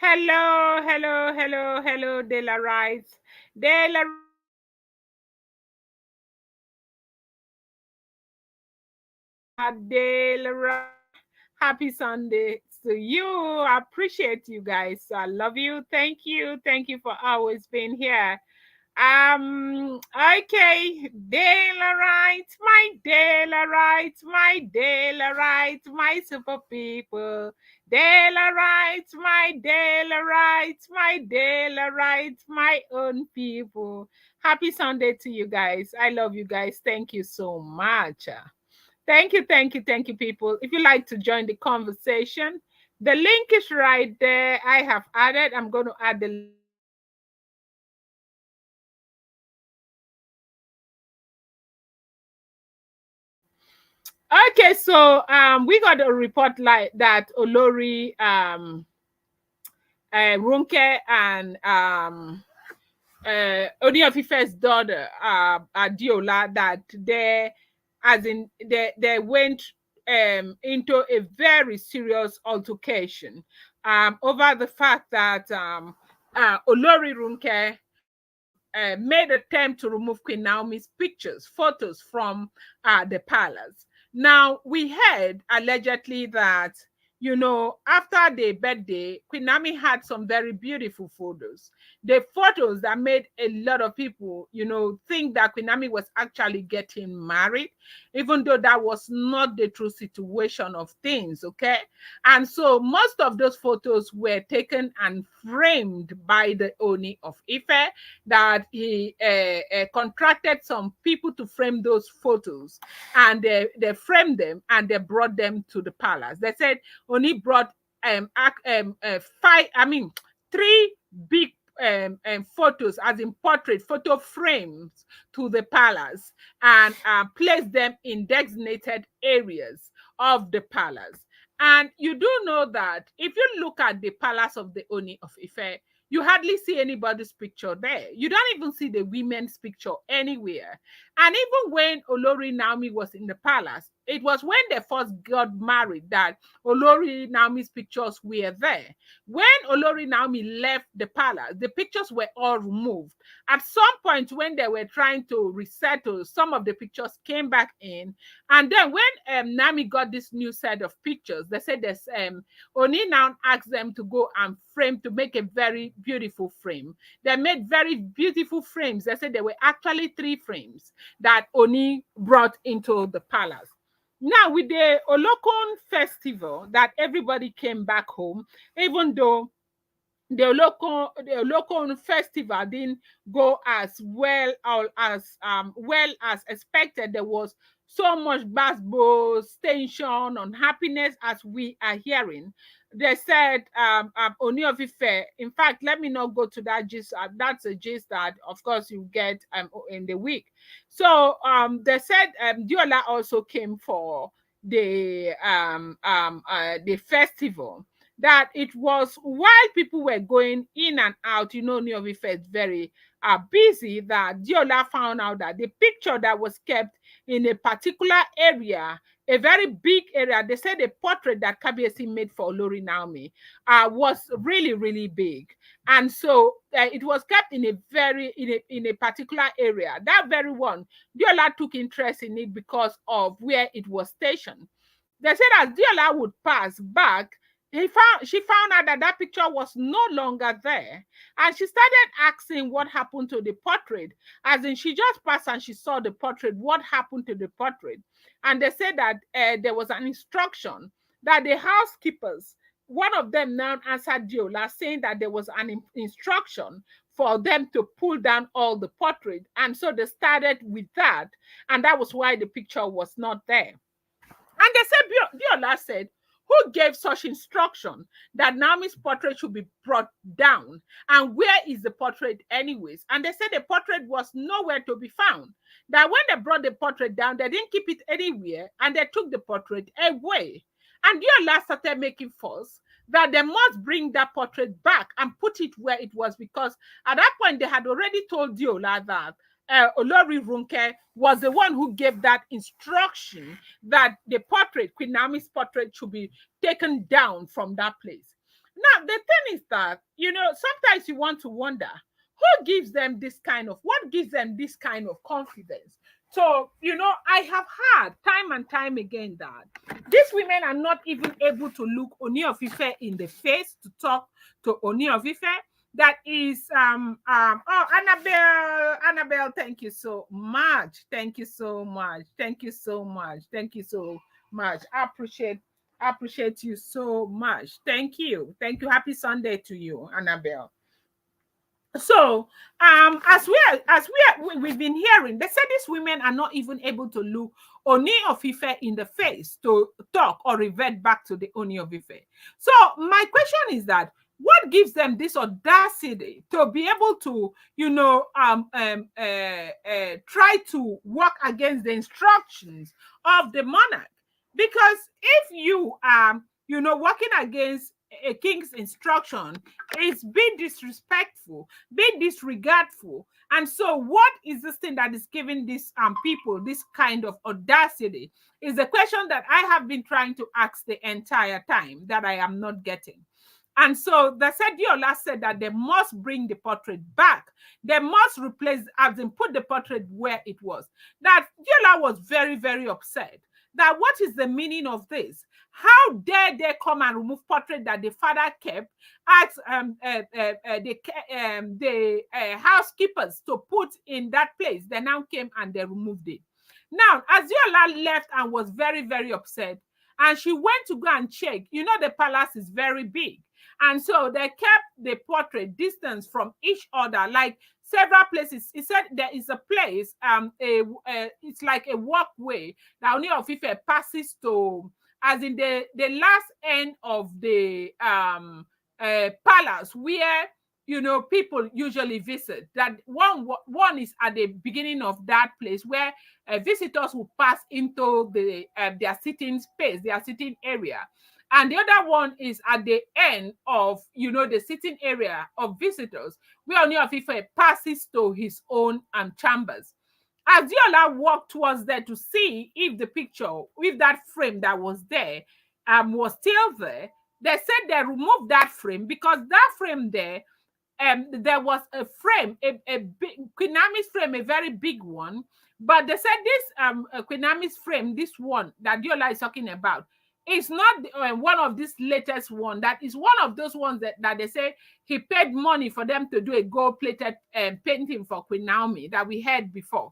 Hello, hello, hello, hello, Deola Rights. Deola Deola. Happy Sunday to you. I appreciate you guys. I love you. Thank you. Thank you for always being here. Okay, Daylight, my daylight, my super people. Daylight, my daylight, my own people. Happy Sunday to you guys. I love you guys. Thank you so much. Thank you, thank you, thank you, people. If you like to join the conversation, the link is right there. I have added, I'm going to add the link Okay, so we got a report like that Olori Ronke and Ooni of Ife's daughter Deola that they went into a very serious altercation over the fact that Olori Ronke made attempt to remove Queen Naomi's pictures, photos from the palace. Now, we heard allegedly that, after the birthday, Queen Naomi had some very beautiful photos. The photos that made a lot of people, think that Queen Naomi was actually getting married, even though that was not the true situation of things, okay? And so most of those photos were taken and framed by the Ooni of Ife, that he contracted some people to frame those photos, and they framed them and they brought them to the palace. They said Oni brought five, I mean, three big photos, as in portrait photo frames, to the palace, and placed them in designated areas of the palace. And you do know that if you look at the palace of the Oni of Ife, you hardly see anybody's picture there. You don't even see the women's picture anywhere. And even when Olori Naomi was in the palace, it was when they first got married that Olori Naomi's pictures were there. When Olori Naomi left the palace, the pictures were all removed. At some point, when they were trying to resettle, some of the pictures came back in. And then when Naomi got this new set of pictures, they said there's Oni now asked them to go and frame, to make a very beautiful frame. They made very beautiful frames. They said there were actually three frames that Oni brought into the palace. Now, with the Olokun festival that everybody came back home, even though the local festival didn't go as well as expected. There was so much buzz, tension, unhappiness, as we are hearing. They said Ooni of Ife. In fact, let me not go to that gist. That's a gist that, of course, you get in the week. So they said Deola also came for the festival, that it was while people were going in and out, Ooni felt very busy, that Deola found out that the picture that was kept in a particular area, a very big area, they said the portrait that Kabiyesi made for Olori Naomi was really, really big. And so it was kept in a particular area. That very one, Deola took interest in it because of where it was stationed. They said as Deola would pass back, she found out that that picture was no longer there, and she started asking what happened to the portrait. As in, she just passed and she saw the portrait. What happened to the portrait? And they said that there was an instruction that the housekeepers, one of them now answered Diola, saying that there was an instruction for them to pull down all the portrait, and so they started with that, and that was why the picture was not there. And they said, Diola said, who gave such instruction that Naomi's portrait should be brought down? And where is the portrait, anyways? And they said the portrait was nowhere to be found. That when they brought the portrait down, they didn't keep it anywhere, and they took the portrait away. And Diola started making fuss that they must bring that portrait back and put it where it was, because at that point they had already told Diola that Olori Runke was the one who gave that instruction that the portrait, Queen Naomi's portrait, should be taken down from that place. Now, the thing is that, sometimes you want to wonder who gives them this kind of, what gives them this kind of confidence? So, I have heard time and time again that these women are not even able to look Ooni of Ife in the face to talk to Ooni of Ife. That is, oh, Annabelle, thank you so much. Thank you so much. Thank you so much. Thank you so much. I appreciate you so much. Thank you. Thank you. Happy Sunday to you, Annabelle. So, we've been hearing, they said these women are not even able to look Oni of Ife in the face to talk or revert back to the Oni of Ife. So, my question is that what gives them this audacity to be able to, try to work against the instructions of the monarch? Because if you are, working against a king's instruction, it's being disrespectful, being disregardful. And so, what is this thing that is giving these people this kind of audacity? Is a question that I have been trying to ask the entire time that I am not getting. And so they said, Deola said that they must bring the portrait back. They must replace, as in put the portrait where it was. That Deola was very, very upset. That what is the meaning of this? How dare they come and remove portrait that the father kept, ask the housekeepers to put in that place? They now came and they removed it. Now, Aziola left and was very, very upset. And she went to go and check. The palace is very big. And so they kept the portrait distance from each other, like several places. He said there is a place, it's like a walkway that Ooni of Ife passes to, as in the last end of the palace, where people usually visit. That one is at the beginning of that place where visitors will pass into their sitting space, their sitting area. And the other one is at the end of, the sitting area of visitors, where Ooni of Ife passes to his own chambers. As Deola walked towards there to see if the picture, if that frame that was there was still there, they said they removed that frame because that frame there was a frame, a big Queen Naomi's frame, a very big one. But they said this Queen Naomi's frame, this one that Deola is talking about, it's not one of these latest one. That is one of those ones that they say he paid money for them to do a gold-plated painting for Queen Naomi that we had before.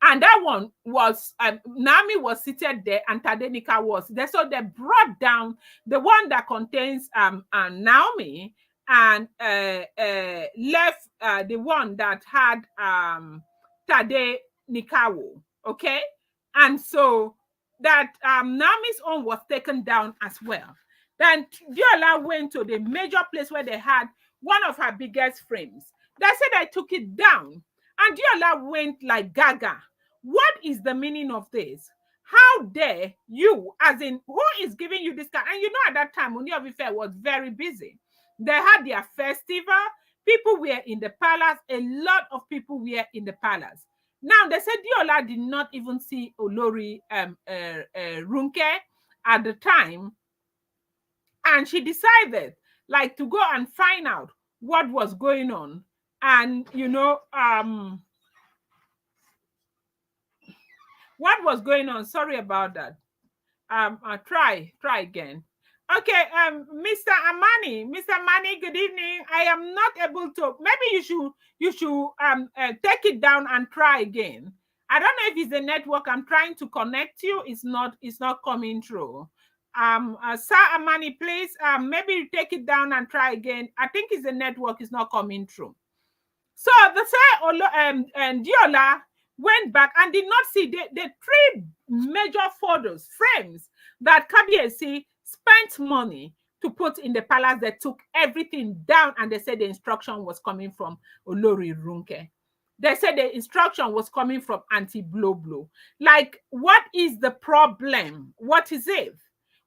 And that one was, Naomi was seated there and Tadenika was there. So they brought down the one that contains Naomi and left the one that had Tade Nikawo. Okay. And so that Naomi's own was taken down as well. Then Deola went to the major place where they had one of her biggest frames. They said I took it down. And Deola went like gaga. What is the meaning of this? How dare you, as in, who is giving you this kind? And at that time, Ooni of Ife was very busy. They had their festival. People were in the palace. A lot of people were in the palace. Now, they said Deola did not even see Olori Ronke at the time. And she decided, like, to go and find out what was going on. And, what was going on? Sorry about that. Try again. Okay, Mr. Amani, good evening. I am not able to. Maybe you should take it down and try again. I don't know if it's the network. I'm trying to connect you. It's not coming through. Sir Amani, please, maybe you take it down and try again. I think it's the network. Is not coming through. So the say Deola went back and did not see the three major photos, frames that Kabiyesi spent money to put in the palace. They took everything down and they said the instruction was coming from Olori Ronke. They said the instruction was coming from Auntie Blow Blow. Like, what is the problem? What is it?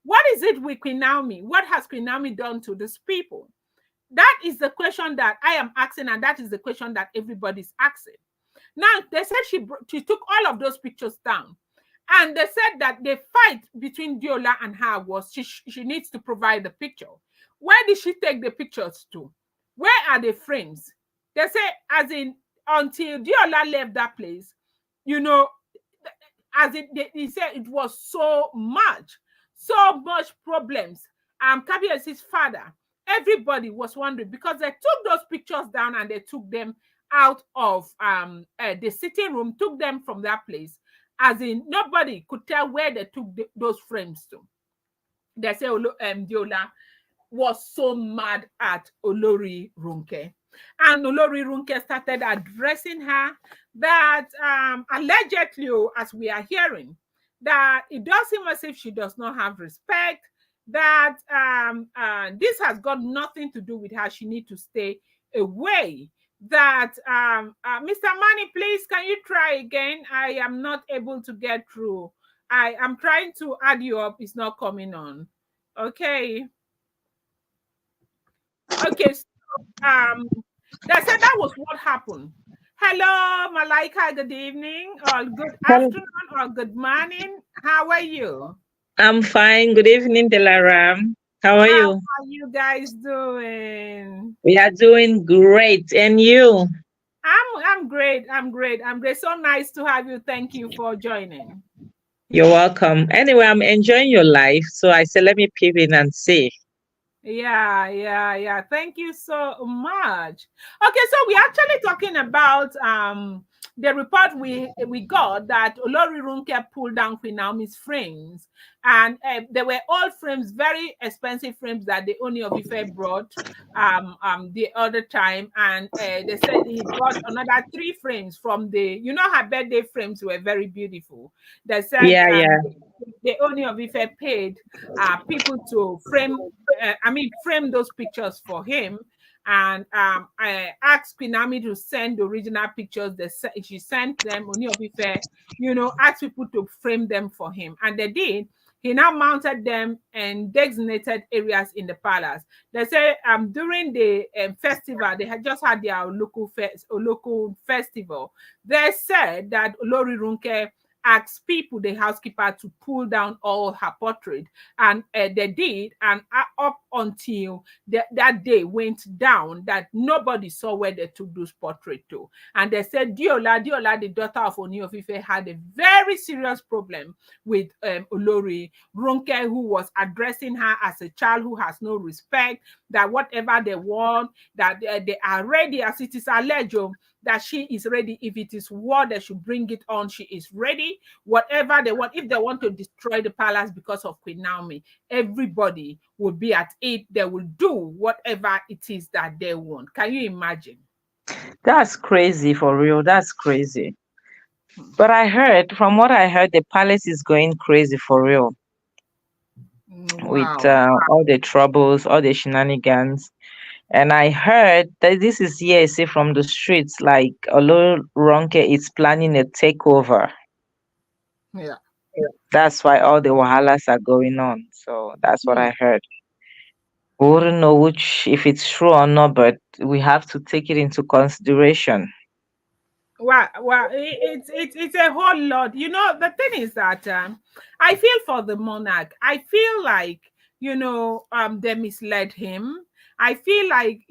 What is it with Queen Naomi? What has Queen Naomi done to these people? That is the question that I am asking, and that is the question that everybody's asking. Now, they said she took all of those pictures down. And they said that the fight between Deola and her was she needs to provide the picture. Where did she take the pictures to? Where are the frames? They say, as in, until Deola left that place, you know, as it he said, it was so much problems. Kabiesi's father, everybody was wondering because they took those pictures down and they took them out of the sitting room, took them from that place. As in, nobody could tell where they took those frames to. They say Deola was so mad at Olori Ronke. And Olori Ronke started addressing her that allegedly, as we are hearing, that it does seem as if she does not have respect, that this has got nothing to do with her. She needs to stay away. That Mr. Manny, please, can you try again? I am not able to get through. I am trying to add you up. It's not coming on. Okay. Okay, so they said that was what happened. Hello, Malaika, good evening, or good Hello. afternoon, or good morning. How are you? I'm fine. Good evening, Delaram. How are How you? are you guys doing? We are doing great. And you? I'm great. I'm great. I'm great. So nice to have you. Thank you for joining. You're welcome. Anyway, I'm enjoying your life. So I said, let me peep in and see. Yeah. Thank you so much. Okay, so we're actually talking about the report we got that Olori Runke pulled down Queen Naomi's frames, and they were all frames, very expensive frames that the Ooni of Ife brought the other time, and they said he brought another 3 frames from her birthday frames were very beautiful. They said Yeah, yeah. the Ooni of Ife paid people to frame those pictures for him. And I asked Queen Ami to send the original pictures. She sent them. Ooni of Ife, asked people to frame them for him, and they did. He now mounted them in designated areas in the palace. They say during the festival, they had just had their local festival. They said that Olori Runke asked people, the housekeeper, to pull down all her portrait, and they did. And up until that day went down, that nobody saw where they took those portraits to. And they said Deola, the daughter of Ooni of Ife, had a very serious problem with Olori Ronke, who was addressing her as a child who has no respect, that whatever they want, that they are ready, as it is alleged, that she is ready. If it is war, they should bring it on. She is ready. Whatever they want, if they want to destroy the palace because of Queen Naomi, everybody will be at it. They will do whatever it is that they want. Can you imagine? That's crazy for real. That's crazy. Hmm. But from what I heard, the palace is going crazy for real with Wow. all the troubles, all the shenanigans. And I heard that this is hearsay from the streets, like Olo Ronke is planning a takeover. Yeah. That's why all the wahalas are going on. So that's what Hmm. I heard. We wouldn't know which if it's true or not, but we have to take it into consideration. Well, it's a whole lot. The thing is that I feel for the monarch. I feel like they misled him. I feel like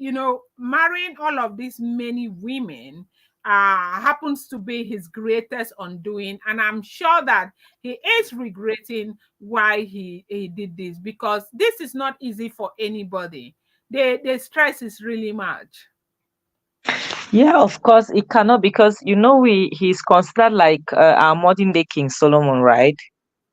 marrying all of these many women happens to be his greatest undoing, and I'm sure that he is regretting why he did this, because this is not easy for anybody. The stress is really much. Yeah, of course it cannot because he's considered like our modern day King Solomon, right?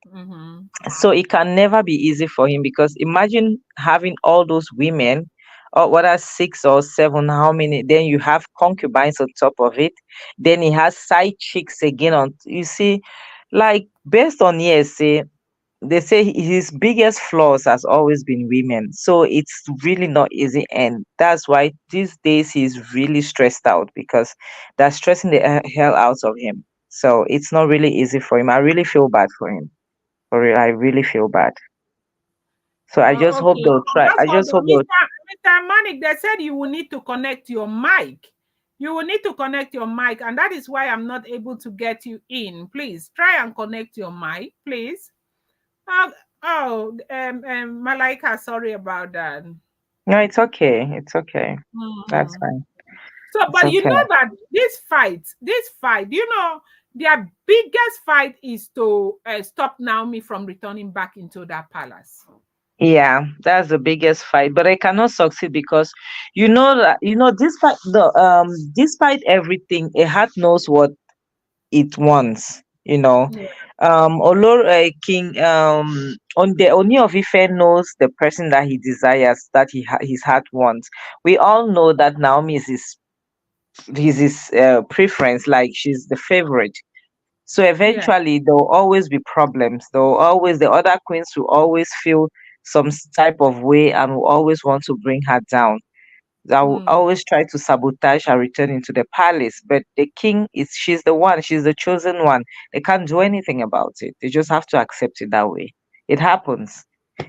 Mm-hmm. So it can never be easy for him because imagine having all those women, or whether 6 or 7, how many? Then you have concubines on top of it. Then he has side chicks again on. You see, like based on hearsay, they say his biggest flaws has always been women. So it's really not easy, and that's why these days he's really stressed out because they're stressing the hell out of him. So it's not really easy for him. I really feel bad for him. For real, I really feel bad. So I just hope Okay, they'll try. just I hold just on. hope they'll. Mr. Manik, they said you will need to connect your mic. You will need to connect your mic, and that is why I'm not able to get you in. Please try and connect your mic, please. Uh, Malaika, sorry about that. No, it's okay. It's okay. That's Mhm. fine. So, It's but you okay. know that this fight, their biggest fight is to stop Naomi from returning back into that palace. Yeah, that's the biggest fight, but I cannot succeed because you know that despite everything, a heart knows what it wants. Yeah. King on the Oni of Ife knows the person that he desires, that his heart wants. We all know that Naomi is his preference, like she's the favorite. So Yeah. eventually there will always be problems. There will always the other queens will always feel some type of way and will always want to bring her down. That will Mm. always try to sabotage her return into the palace. But the king is she's the one, she's the chosen one. They can't do anything about it. They just have to accept it that way. It happens.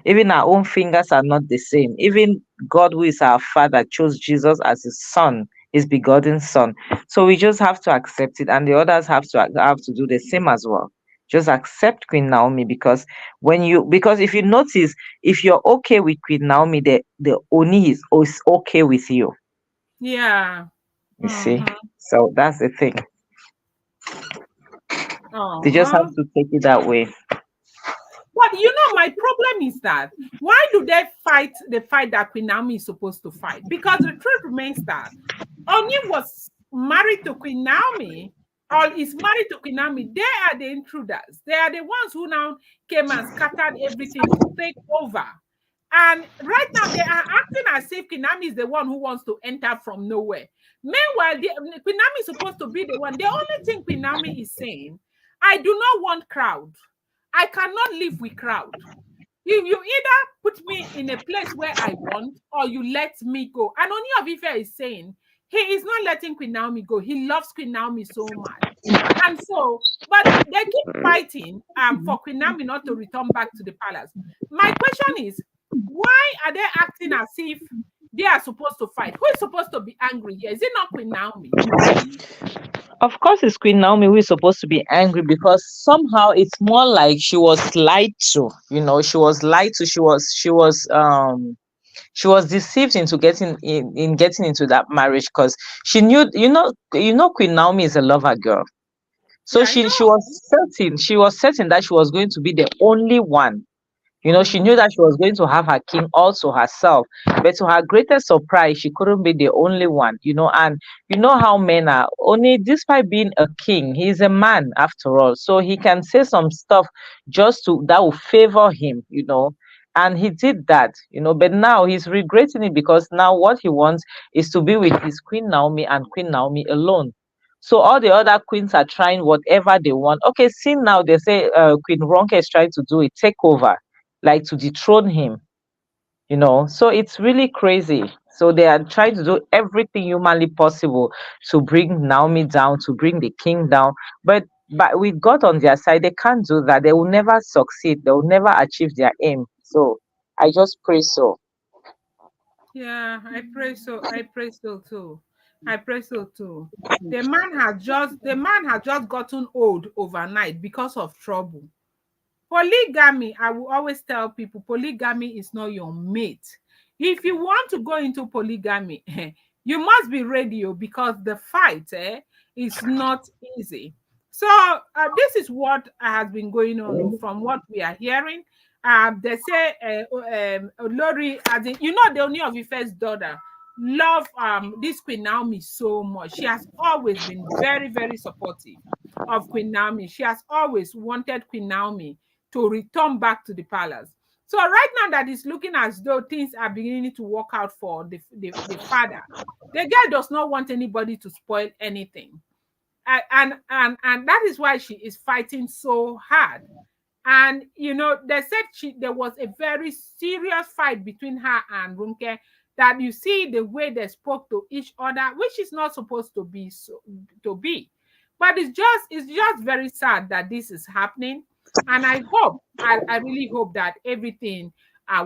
Even our own fingers are not the same. Even God, who is our Father, chose Jesus as his son, his begotten son. So we just have to accept it, and the others have to do the same as well. Just accept Queen Naomi because if you notice, if you're okay with Queen Naomi, the Oni is okay with you. Yeah. You see, Mm-hmm. so that's the thing. They just have Uh-huh. to take it that way. But my problem is that why do they fight the fight that Queen Naomi is supposed to fight? Because the truth remains that Oni was married to Queen Naomi, or is married to Queen Naomi. They are the intruders. They are the ones who now came and scattered everything to take over. And right now, they are acting as if Queen Naomi is the one who wants to enter from nowhere. Meanwhile, Queen Naomi is supposed to be the one. The only thing Queen Naomi is saying, I do not want crowd. I cannot live with crowd. You either put me in a place where I want or you let me go. And Oni of Ife is saying he is not letting Queen Naomi go. He loves Queen Naomi so much. And so, but they keep fighting for Queen Naomi not to return back to the palace. My question is, why are they acting as if they are supposed to fight? Who is supposed to be angry here? Is it not Queen Naomi? Of course, it's Queen Naomi who is supposed to be angry because somehow it's more like she was lied to. She was lied to. She was deceived into getting into that marriage because she knew. Queen Naomi is a lover girl. So Yeah, I she know. was certain that she was going to be the only one. She knew Mm, that she was going to have her king also herself. But to her greatest surprise, she couldn't be the only one. And you know how men are. Only despite being a king, he's a man after all. So he can say some stuff that will favor him. And he did that. But now he's regretting it because now what he wants is to be with his Queen Naomi and Queen Naomi alone. So all the other queens are trying whatever they want. Okay, see now they say Queen Ronke is trying to do a takeover, like to dethrone him. So it's really crazy. So they are trying to do everything humanly possible to bring Naomi down, to bring the king down. But with God on their side, they can't do that. They will never succeed. They will never achieve their aim. So I just pray so. yeah, I pray so. I pray so too. I pray so too. The man has just gotten old overnight because of trouble. Polygamy, I will always tell people, polygamy is not your mate. If you want to go into polygamy, you must be ready because the fight is not easy. So this is what has been going on from what we are hearing. They say Lori, as in, the Ooni of Ife's daughter, love this Queen Naomi so much. She has always been very, very supportive of Queen Naomi. She has always wanted Queen Naomi to return back to the palace. So right now that it's looking as though things are beginning to work out for the father, the girl does not want anybody to spoil anything. And that is why she is fighting so hard. And they said there was a very serious fight between her and Runke, that you see the way they spoke to each other, which is not supposed to be to be. But it's just very sad that this is happening. And I really hope that everything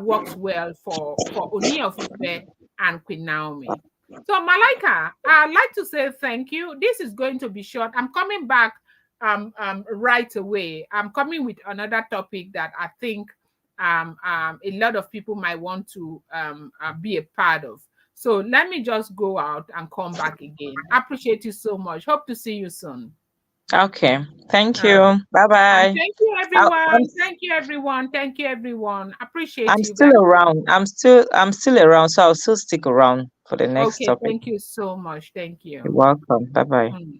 works well for Ooni of Ife and Queen Naomi. So Malaika, I'd like to say thank you. This is going to be short. I'm coming back right away. I'm coming with another topic that I think a lot of people might want to be a part of. So let me just go out and come back again. Appreciate you so much. Hope to see you soon. Okay. Thank All right. you. Bye And bye. thank you, I'm everyone. Thank you, everyone. Thank you, everyone. Appreciate I'm you still guys. around. I'm still around, so I'll still stick around for the next Okay, topic. thank you so much. Thank You're you. welcome. Bye bye. Mm.